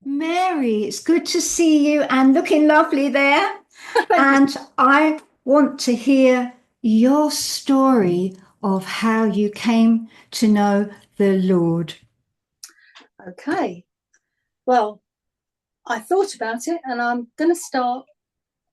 Mary, it's good to see you and looking lovely there. Thank you. And I want to hear your story of how you came to know the Lord. Okay. Well, I thought about it and I'm going to start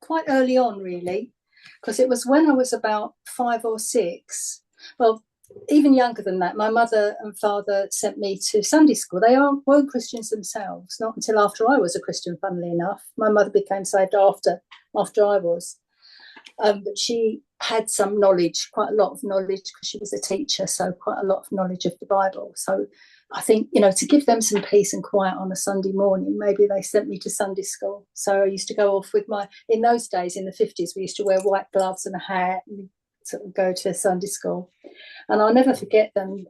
quite early on, really, because it was when I was about 5 or 6. Well, even younger than that, my mother and father sent me to Sunday school. Weren't Christians themselves, not until after I was a Christian, funnily enough. My mother became saved after I was. But she had some knowledge, quite a lot of knowledge, because she was a teacher, so quite a lot of knowledge of the Bible. So I think, to give them some peace and quiet on a Sunday morning, maybe they sent me to Sunday school. So I used to go off with in those days, in the 50s, we used to wear white gloves and a hat and sort of go to Sunday school. And I'll never forget them.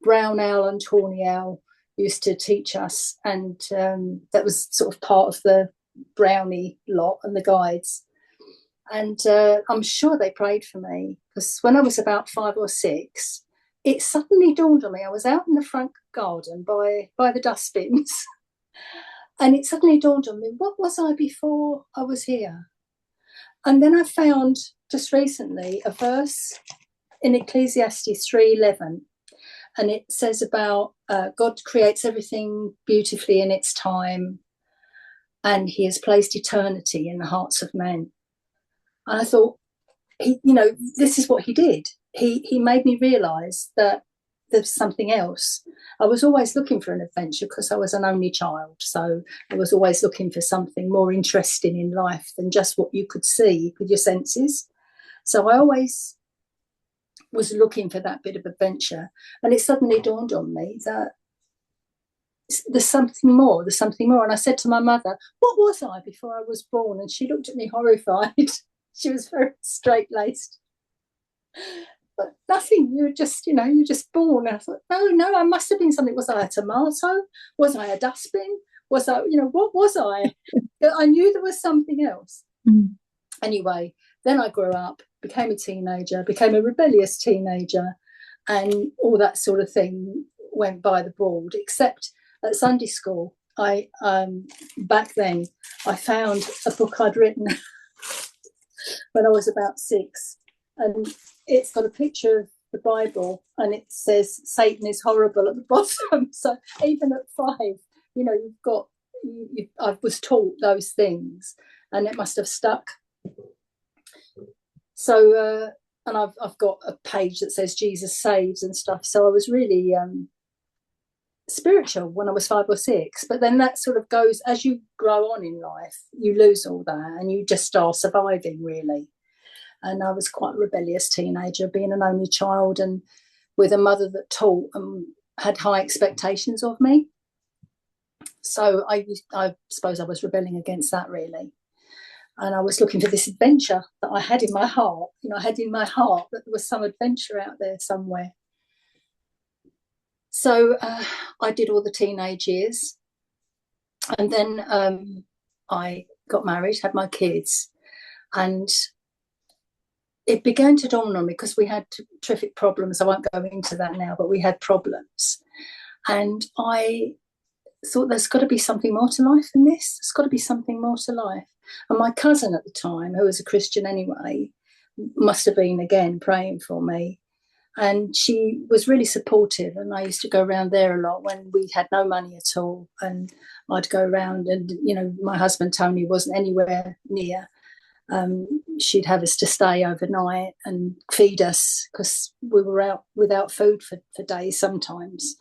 Brown Owl and Tawny Owl used to teach us, and that was sort of part of the Brownie lot and the guides. And I'm sure they prayed for me, because when I was about 5 or 6, it suddenly dawned on me. I was out in the front garden by the dustbins, and it suddenly dawned on me, what was I before I was here? And then I found just recently a verse in Ecclesiastes 3:11, and it says about God creates everything beautifully in its time, and He has placed eternity in the hearts of men. And I thought, this is what He did. He made me realise that there's something else. I was always looking for an adventure because I was an only child. So I was always looking for something more interesting in life than just what you could see with your senses. So I always was looking for that bit of adventure. And it suddenly dawned on me that there's something more. And I said to my mother, what was I before I was born? And she looked at me horrified. She was very straight-laced. But nothing, you're just born. And I thought, no, I must have been something. Was I a tomato? Was I a dustbin? Was I, what was I? I knew there was something else. Mm. Anyway, then I grew up, became a teenager, became a rebellious teenager, and all that sort of thing went by the board, except at Sunday school. Back then, I found a book I'd written when I was about 6, and it's got a picture of the Bible, and it says Satan is horrible at the bottom. So even at 5, I was taught those things, and it must have stuck. So, and I've got a page that says Jesus saves and stuff. So I was really spiritual when I was 5 or 6. But then that sort of goes, as you grow on in life, you lose all that and you just start surviving, really. And I was quite a rebellious teenager, being an only child and with a mother that taught and had high expectations of me. So I suppose I was rebelling against that, really. And I was looking for this adventure that I had in my heart. I had in my heart that there was some adventure out there somewhere. So I did all the teenage years. And then I got married, had my kids. And it began to dawn on me, because we had terrific problems. I won't go into that now, but we had problems. And I thought, there's got to be something more to life than this. There's got to be something more to life. And my cousin at the time, who was a Christian anyway, must have been, again, praying for me. And she was really supportive. And I used to go around there a lot when we had no money at all. And I'd go around and, my husband, Tony, wasn't anywhere near. She'd have us to stay overnight and feed us, because we were out without food for days sometimes.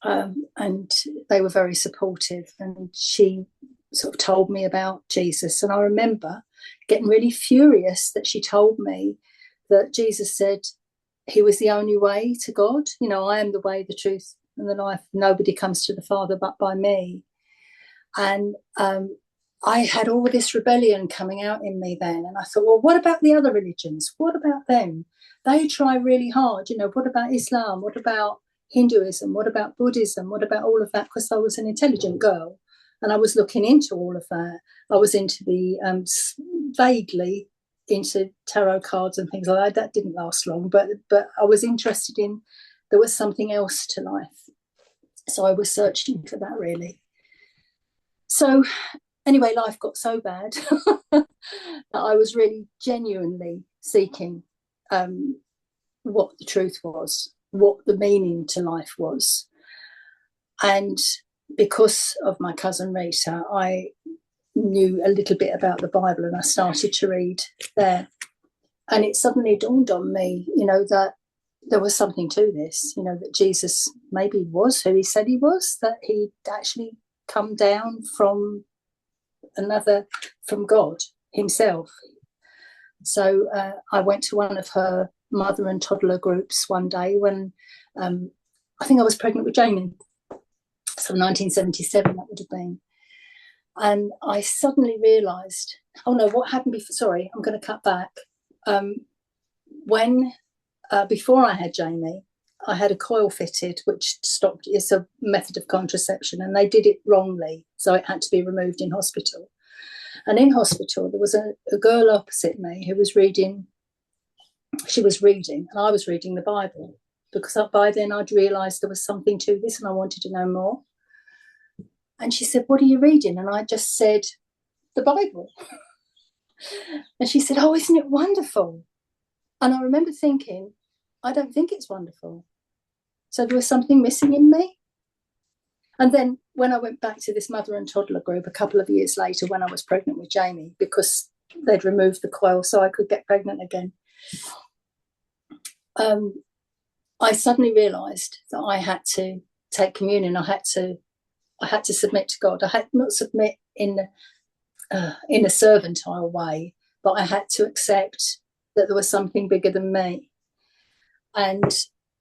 And they were very supportive. And she sort of told me about Jesus. And I remember getting really furious that she told me that Jesus said He was the only way to God. I am the way, the truth, and the life. Nobody comes to the Father but by me. And I had all this rebellion coming out in me then. And I thought, well, what about the other religions? What about them? They try really hard. What about Islam? What about Hinduism? What about Buddhism? What about all of that? Because I was an intelligent girl and I was looking into all of that. I was into the vaguely into tarot cards and things like that. That didn't last long, but I was interested in, there was something else to life. So I was searching for that, really. So anyway, life got so bad that I was really genuinely seeking what the truth was, what the meaning to life was. And because of my cousin Rita, I knew a little bit about the Bible, and I started to read there. And it suddenly dawned on me, that there was something to this, that Jesus maybe was who he said he was, that he'd actually come down from God himself. So I went to one of her mother and toddler groups one day when I think I was pregnant with Jamie. So 1977 that would have been. And I suddenly realised, oh no, what happened before? Sorry, I'm going to cut back. Before I had Jamie, I had a coil fitted, which stopped. It's a method of contraception, and they did it wrongly, so it had to be removed in hospital. And in hospital, there was a girl opposite me who was reading. She was reading, and I was reading the Bible, because by then I'd realised there was something to this, and I wanted to know more. And she said, "What are you reading?" And I just said, "The Bible." And she said, "Oh, isn't it wonderful?" And I remember thinking, I don't think it's wonderful. So there was something missing in me. And then when I went back to this mother and toddler group a couple of years later, when I was pregnant with Jamie, because they'd removed the coil so I could get pregnant again, I suddenly realised that I had to take communion. I had to submit to God. I had not submit in a servantile way, but I had to accept that there was something bigger than me. And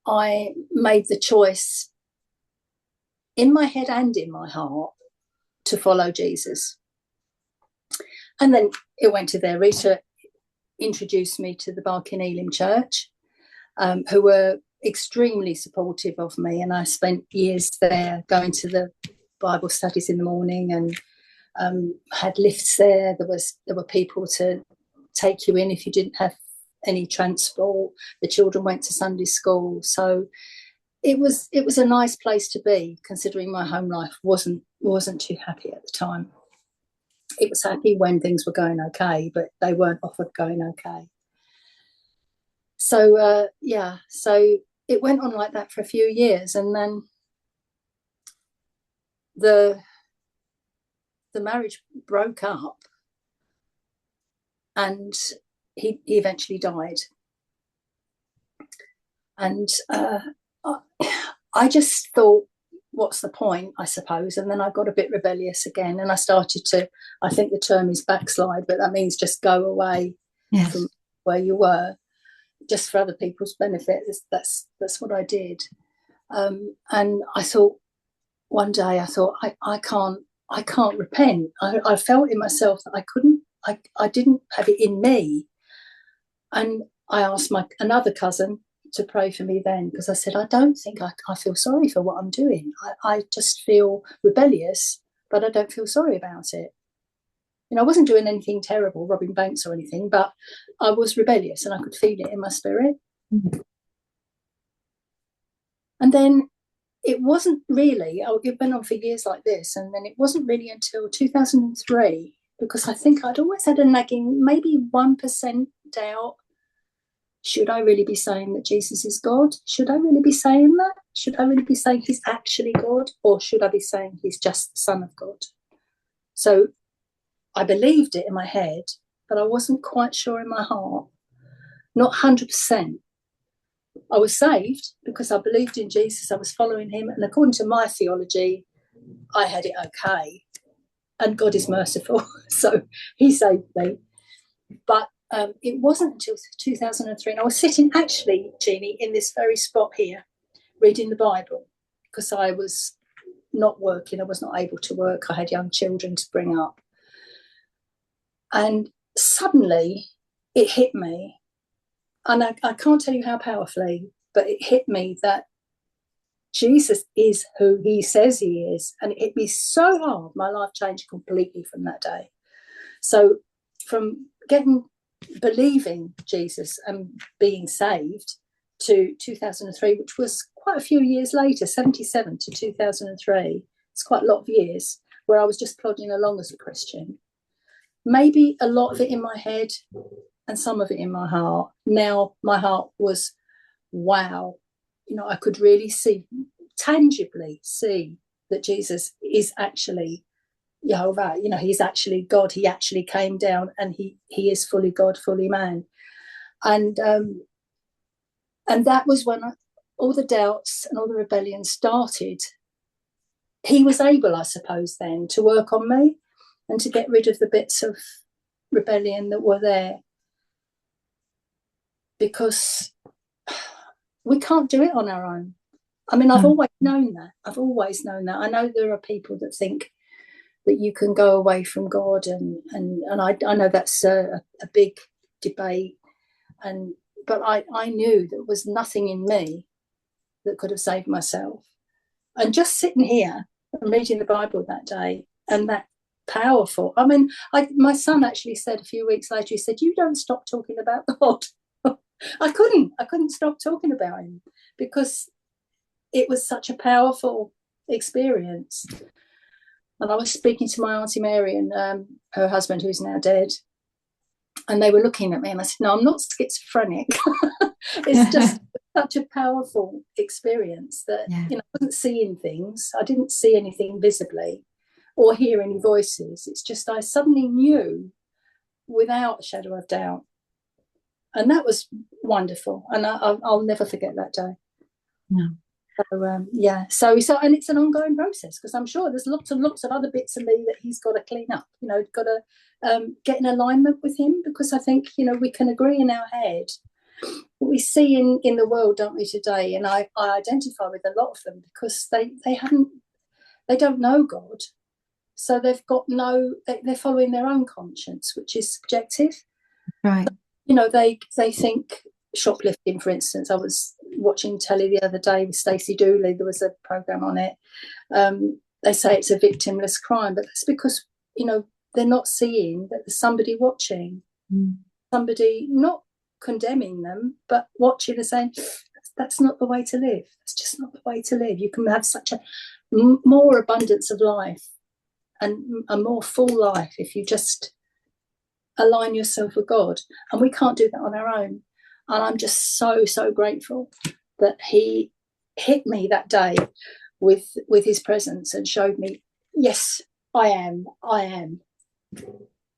I made the choice in my head and in my heart to follow Jesus. And then it went to there. Rita introduced me to the Barking Elim Church, who were extremely supportive of me. And I spent years there going to the Bible studies in the morning, and had lifts there. There were people to take you in if you didn't have any transport. The children went to Sunday school. So it was a nice place to be, considering my home life wasn't too happy at the time. It was happy when things were going okay, but they weren't often going okay. So so it went on like that for a few years, and then the marriage broke up, and he eventually died. And I just thought, what's the point, I suppose? And then I got a bit rebellious again, and I started to, I think the term is backslide, but that means just go away from where you were, just for other people's benefit. That's what I did. And I thought, one day I thought, I can't repent. I felt in myself that I couldn't, I didn't have it in me. And I asked another cousin to pray for me then, because I said, I don't think I feel sorry for what I'm doing. I just feel rebellious, but I don't feel sorry about it. I wasn't doing anything terrible, robbing banks or anything, but I was rebellious, and I could feel it in my spirit. Mm-hmm. And then it wasn't really, it went on for years like this, and then it wasn't really until 2003, because I think I'd always had a nagging, maybe 1% doubt. Should I really be saying that Jesus is God? Should I really be saying that? Should I really be saying he's actually God? Or should I be saying he's just the Son of God? So I believed it in my head, but I wasn't quite sure in my heart. Not 100%. I was saved because I believed in Jesus. I was following him. And according to my theology, I had it okay. And God is merciful. So he saved me. But it wasn't until 2003. And I was sitting, actually, Jeannie, in this very spot here, reading the Bible, because I was not working. I was not able to work. I had young children to bring up. And suddenly it hit me. And I can't tell you how powerfully, but it hit me that Jesus is who he says he is. And it hit me so hard. My life changed completely from that day. So from believing Jesus and being saved to 2003, which was quite a few years later, 77 to 2003. It's quite a lot of years where I was just plodding along as a Christian. Maybe a lot of it in my head and some of it in my heart. Now my heart was, wow, I could really tangibly see that Jesus is actually Jehovah. He's actually God. He actually came down, and he is fully God, fully man. And that was when all the doubts and all the rebellion started. He was able, I suppose, then to work on me and to get rid of the bits of rebellion that were there, because we can't do it on our own. I mean, I've always known that. I know there are people that think that you can go away from God, and I know that's a big debate, but I knew there was nothing in me that could have saved myself. And just sitting here and reading the Bible that day, and that powerful. I mean, my son actually said a few weeks later, he said, "You don't stop talking about God." I couldn't stop talking about him, because it was such a powerful experience. And I was speaking to my Auntie Mary and her husband, who's now dead, and they were looking at me, and I said, "No, I'm not schizophrenic." It's just such a powerful experience that I wasn't seeing things. I didn't see anything visibly or hear any voices. It's just I suddenly knew without a shadow of doubt. And that was wonderful. And I'll never forget that day. No. So and it's an ongoing process, because I'm sure there's lots and lots of other bits of me that he's got to clean up, got to get in alignment with him, because I think, we can agree in our head what we see in the world, don't we, today? And I identify with a lot of them, because they don't know God. So they're following their own conscience, which is subjective. Right. They think shoplifting, for instance. I was watching telly the other day with Stacey Dooley. There was a program on it. They say it's a victimless crime, but that's because, they're not seeing that there's somebody watching, somebody not condemning them, but watching and saying, that's not the way to live. That's just not the way to live. You can have such a more abundance of life and a more full life if you just align yourself with God. And we can't do that on our own. And I'm just so, so grateful that he hit me that day with his presence and showed me, yes, I am.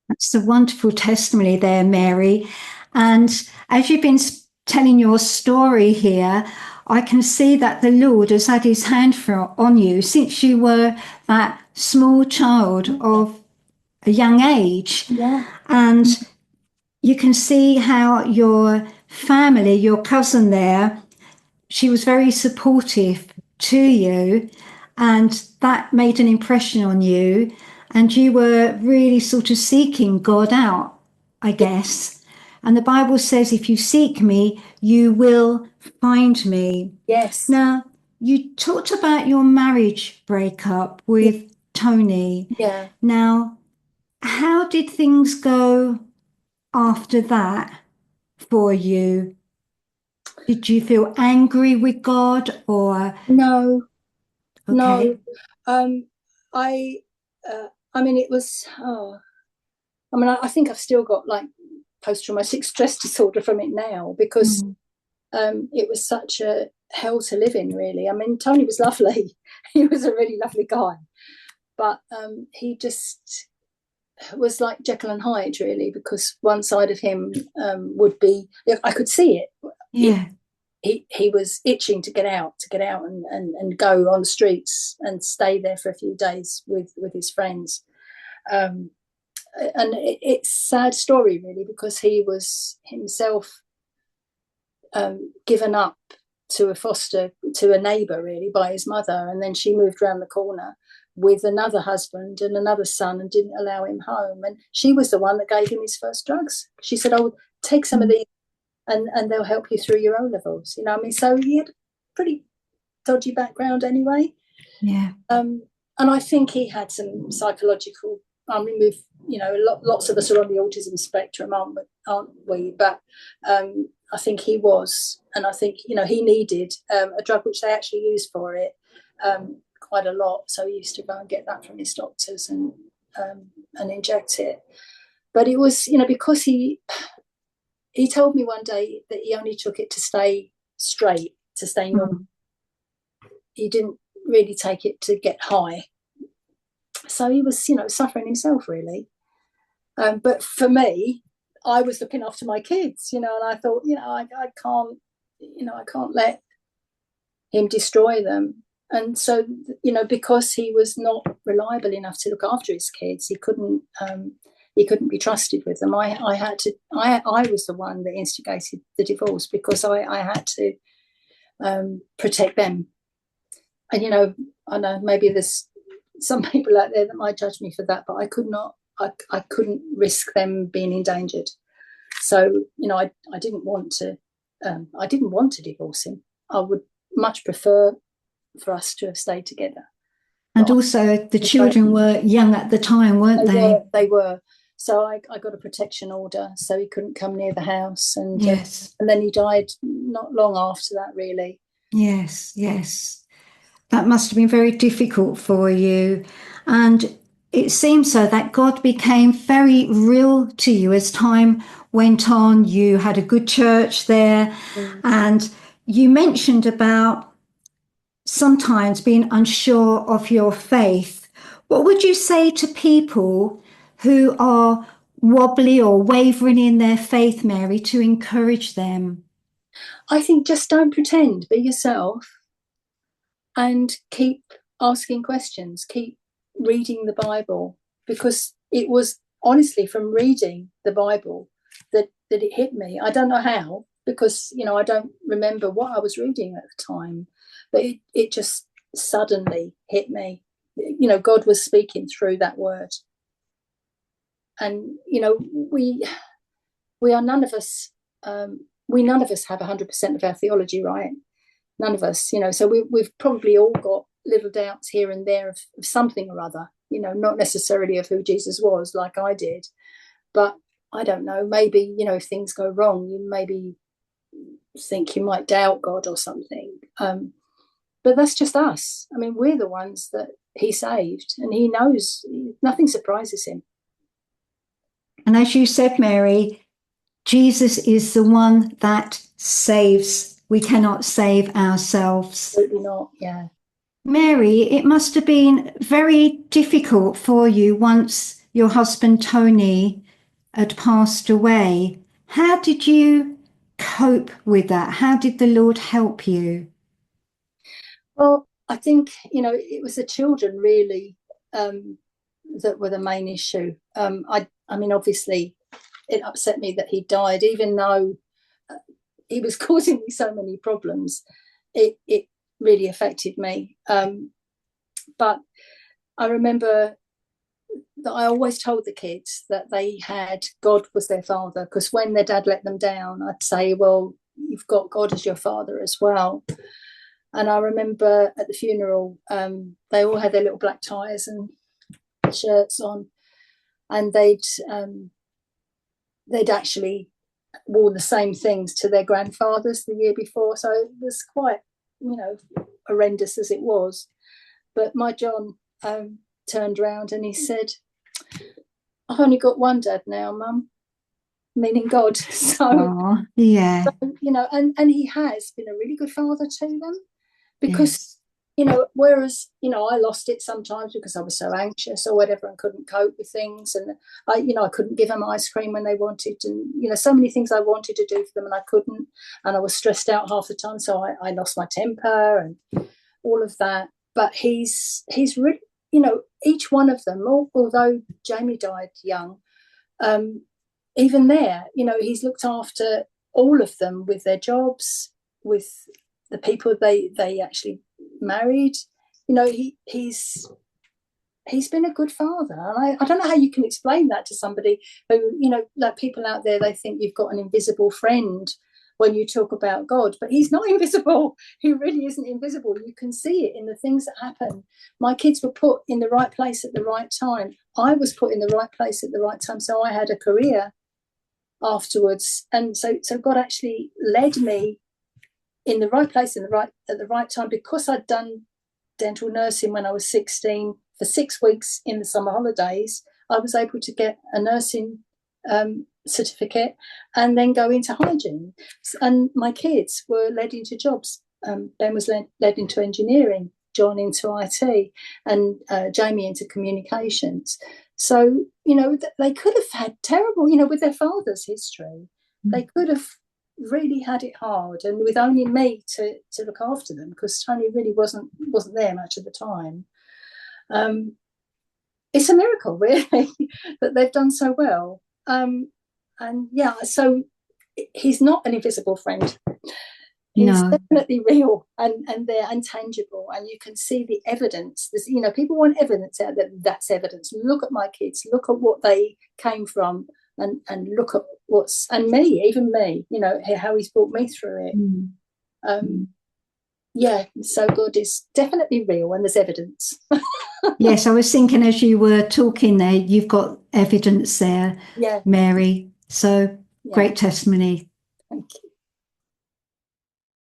That's a wonderful testimony there, Mary. And as you've been telling your story here, I can see that the Lord has had his hand on you since you were that small child of a young age. Yeah. And you can see how your family, your cousin there, she was very supportive to you, and that made an impression on you. And you were really sort of seeking God out, I guess. And the Bible says, if you seek me, you will find me. Yes. Now, you talked about your marriage breakup with Tony. Yeah. Now, how did things go after that for you? Did you feel angry with God, or? No. Okay. No. I mean, it was, I think I've still got like post-traumatic stress disorder from it now, because it was such a hell to live in, really. I mean, Tony was lovely. He was a really lovely guy. But he just was like Jekyll and Hyde, really, because one side of him would be, I could see it. Yeah. He was itching to get out and go on the streets and stay there for a few days with his friends. And it's a sad story, really, because he was himself given up to a neighbour, really, by his mother, and then she moved around the corner with another husband and another son and didn't allow him home. And she was the one that gave him his first drugs. She said, "Oh, take some of these and they'll help you through your O-levels." So he had a pretty dodgy background anyway. Yeah. And I think he had some psychological, lots of us are on the autism spectrum, aren't we? But I think he was, and I think he needed a drug which they actually used for it quite a lot. So he used to go and get that from his doctors and inject it. But it was because he told me one day that he only took it to stay straight, to stay normal. He didn't really take it to get high. So he was suffering himself really. But for me, I was looking after my kids, and I thought, I can't let him destroy them. And so, because he was not reliable enough to look after his kids, he couldn't be trusted with them. I was the one that instigated the divorce because I had to protect them. And I know maybe there's some people out there that might judge me for that, but I could not. I couldn't risk them being endangered. So I didn't want to. I didn't want to divorce him. I would much prefer for us to have stayed together. And also, the children were young at the time, weren't they? They were. So I got a protection order, so he couldn't come near the house. And yes, and then he died not long after that, really. Yes. That must have been very difficult for you. And it seems so that God became very real to you as time went on. You had a good church there, and you mentioned about sometimes being unsure of your faith. What would you say to people who are wobbly or wavering in their faith, Mary, to encourage them? I think just don't pretend, be yourself, and keep asking questions, keep reading the Bible, because it was honestly from reading the Bible that it hit me. I don't know how, because I don't remember what I was reading at the time, but it just suddenly hit me. God was speaking through that word. And we are none of us have 100% of our theology right. None of us, so we've probably all got little doubts here and there of something or other, not necessarily of who Jesus was like I did, but I don't know, maybe, if things go wrong, you maybe think you might doubt God or something. But that's just us. I mean, we're the ones that he saved, and he knows nothing surprises him. And as you said, Mary, Jesus is the one that saves. We cannot save ourselves. Absolutely not, yeah. Mary, it must have been very difficult for you once your husband Tony had passed away. How did you cope with that? How did the Lord help you? Well, I think, it was the children really that were the main issue. I mean, obviously, it upset me that he died, even though he was causing me so many problems. It really affected me. But I remember that I always told the kids that God was their father, because when their dad let them down, I'd say, well, you've got God as your father as well. And I remember at the funeral, they all had their little black ties and shirts on, and they'd actually worn the same things to their grandfathers the year before. So it was quite, horrendous as it was. But my John turned around and he said, I've only got one dad now, Mum, meaning God. So, yeah. So, and he has been a really good father to them, because whereas I lost it sometimes because I was so anxious or whatever and couldn't cope with things, and I couldn't give them ice cream when they wanted, and so many things I wanted to do for them and I couldn't, and I was stressed out half the time, so I lost my temper and all of that. But he's really, each one of them, although Jamie died young, even there, he's looked after all of them with their jobs, with the people they actually married. He's been a good father. And I don't know how you can explain that to somebody who, like people out there, they think you've got an invisible friend when you talk about God, but he's not invisible. He really isn't invisible. You can see it in the things that happen. My kids were put in the right place at the right time. I was put in the right place at the right time, so I had a career. afterwards. And so God actually led me in the right place at the right time, because I'd done dental nursing when I was 16 for 6 weeks in the summer holidays. I was able to get a nursing certificate and then go into hygiene. And my kids were led into jobs. Ben was led into engineering, John into IT, and Jamie into communications. So, they could have had terrible, with their father's history, they could have really had it hard, and with only me to look after them, because Tony really wasn't there much of the time. It's a miracle, really, that they've done so well. And yeah, so he's not an invisible friend. He's definitely real and there and tangible, and you can see the evidence. There's, people want evidence out there. That's evidence. Look at my kids. Look at what they came from, and look at even me. How he's brought me through it. Yeah, so God is definitely real, and there's evidence. Yes, I was thinking as you were talking there, you've got evidence there, Mary. So great testimony. Thank you.